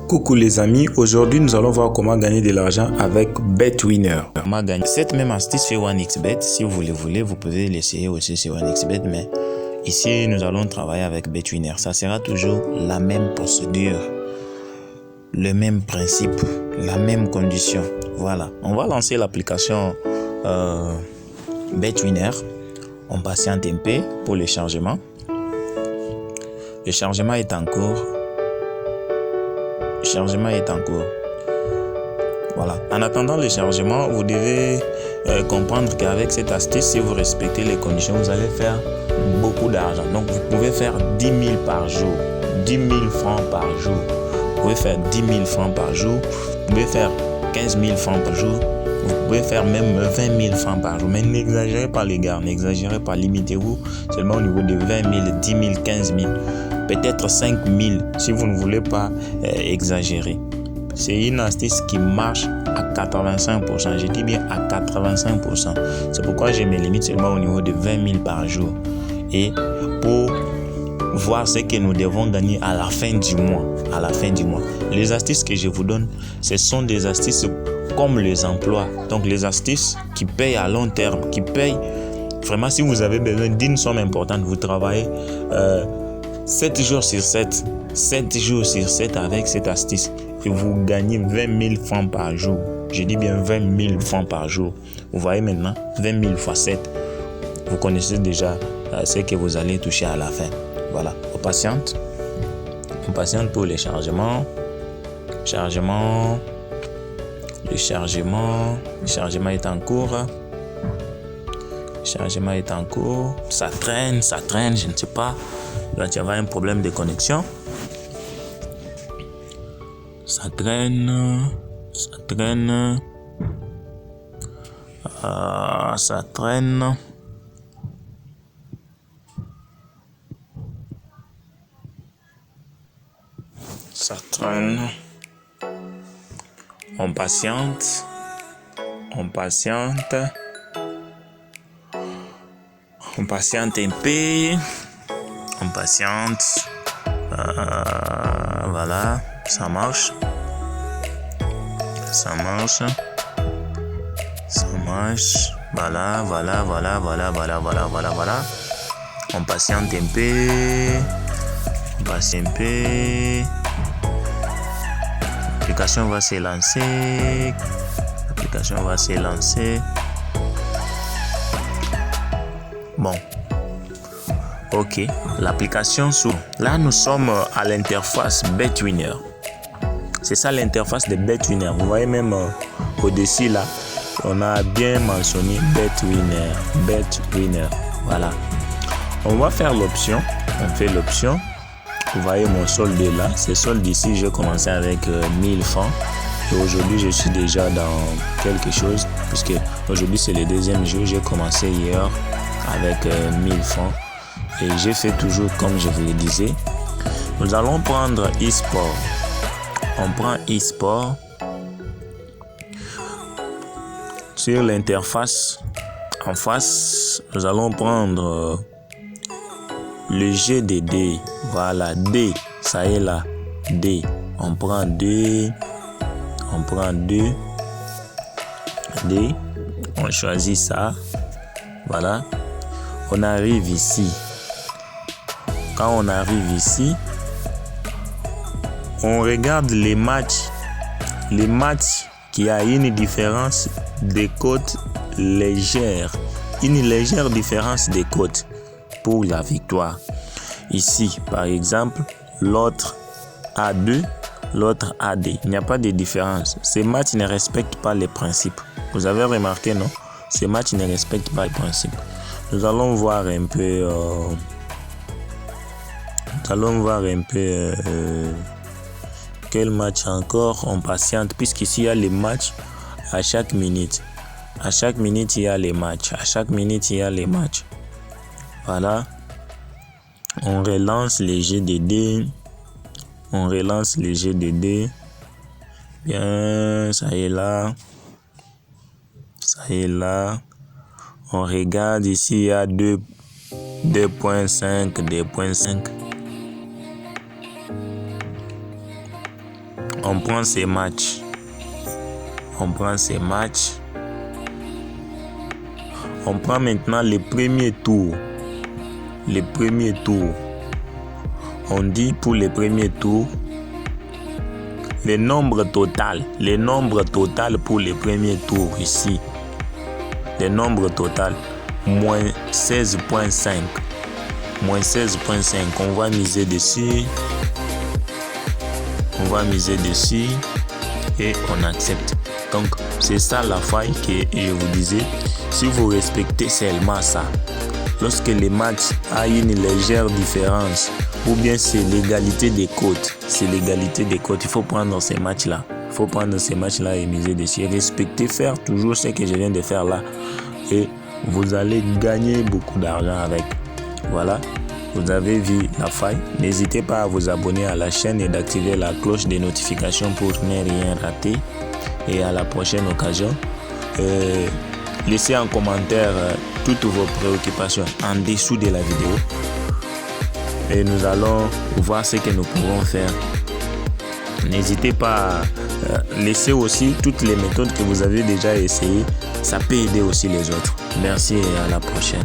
Coucou les amis, aujourd'hui nous allons voir comment gagner de l'argent avec BetWinner. Comment gagner cette même astuce sur OneXBet. Si vous le voulez, vous pouvez l'essayer aussi sur OneXBet, mais ici nous allons travailler avec BetWinner. Ça sera toujours la même procédure, le même principe, la même condition. Voilà, on va lancer l'application BetWinner. On patiente un peu pour le chargement. Le chargement est en cours. Voilà. En attendant le chargement, vous devez comprendre qu'avec cette astuce, si vous respectez les conditions, vous allez faire beaucoup d'argent. Donc, vous pouvez faire 10 000 par jour, 10 000 francs par jour. Vous pouvez faire 10 000 francs par jour. Vous pouvez faire 15 000 francs par jour. Vous pouvez faire même 20 000 francs par jour. Mais n'exagérez pas les gars, n'exagérez pas. Limitez-vous seulement au niveau de 20 000, 10 000, 15 000. Peut-être 5 000 si vous ne voulez pas exagérer. C'est une astuce qui marche à 85%. Je dis bien à 85%. C'est pourquoi je me limite seulement au niveau de 20 000 par jour. Et pour voir ce que nous devons gagner à la fin du mois. Les astuces que je vous donne, ce sont des astuces comme les emplois. Donc les astuces qui payent à long terme, qui payent vraiment si vous avez besoin d'une somme importante. Vous travaillez 7 jours sur 7, 7 jours sur 7 avec cette astuce et vous gagnez 20 000 francs par jour. Je dis bien 20 000 francs par jour. Vous voyez maintenant, 20 000 fois 7. Vous connaissez déjà ce que vous allez toucher à la fin. Voilà, on patiente pour le chargement. Le chargement est en cours. Ça traîne, je ne sais pas. Là, tu as un problème de connexion. Ça traîne. On patiente. On patiente un peu. On patiente. Voilà, ça marche. Voilà. On patiente un peu. L'application va se lancer. Bon. Ok, l'application s'ouvre. Là, nous sommes à l'interface BetWinner. C'est ça l'interface de BetWinner. Vous voyez même au-dessus là, on a bien mentionné BetWinner. Voilà. On va faire l'option. On fait l'option. Vous voyez mon solde est là. Ce solde ici, j'ai commencé avec 1000 francs. Et aujourd'hui, je suis déjà dans quelque chose. Puisque aujourd'hui, c'est le deuxième jour. J'ai commencé hier avec 1000 francs. Et j'ai fait toujours comme je vous le disais. Nous allons prendre e-sport. On prend e-sport. Sur l'interface, en face, nous allons prendre le jeu des dés. Voilà, D. Ça y est là. D. On prend 2. D. On choisit ça. Voilà. On arrive ici. Quand on arrive ici, on regarde les matchs. Les matchs qui a une différence de cotes légère. Une légère différence de cotes pour la victoire. Ici, par exemple, l'autre a 2, l'autre a 2. Il n'y a pas de différence. Ces matchs ne respectent pas les principes. Vous avez remarqué, non? Ces matchs ne respectent pas les principes. Nous allons voir un peu... quel match encore. On patiente puisqu'ici il y a les matchs à chaque minute. À chaque minute il y a les matchs. Voilà. On relance les jeux de dés. Bien, ça y est là. On regarde ici il y a 2.5. On prend ces matchs. On prend ces matchs. On prend maintenant les premiers tours. Les premiers tours. On dit pour les premiers tours, le nombre total pour les premiers tours ici. Le nombre total, moins 16.5. Moins 16.5. On va miser dessus. On va miser dessus et on accepte. Donc, c'est ça la faille que je vous disais. Si vous respectez seulement ça, lorsque les matchs a une légère différence, ou bien c'est l'égalité des cotes, il faut prendre ces matchs-là. Il faut prendre ces matchs-là et miser dessus. Respecter, faire toujours ce que je viens de faire là. Et vous allez gagner beaucoup d'argent avec. Voilà. Vous avez vu la faille. N'hésitez pas à vous abonner à la chaîne et d'activer la cloche des notifications pour ne rien rater. Et à la prochaine occasion, laissez en commentaire toutes vos préoccupations en dessous de la vidéo. Et nous allons voir ce que nous pouvons faire. N'hésitez pas à laisser aussi toutes les méthodes que vous avez déjà essayées. Ça peut aider aussi les autres. Merci et à la prochaine.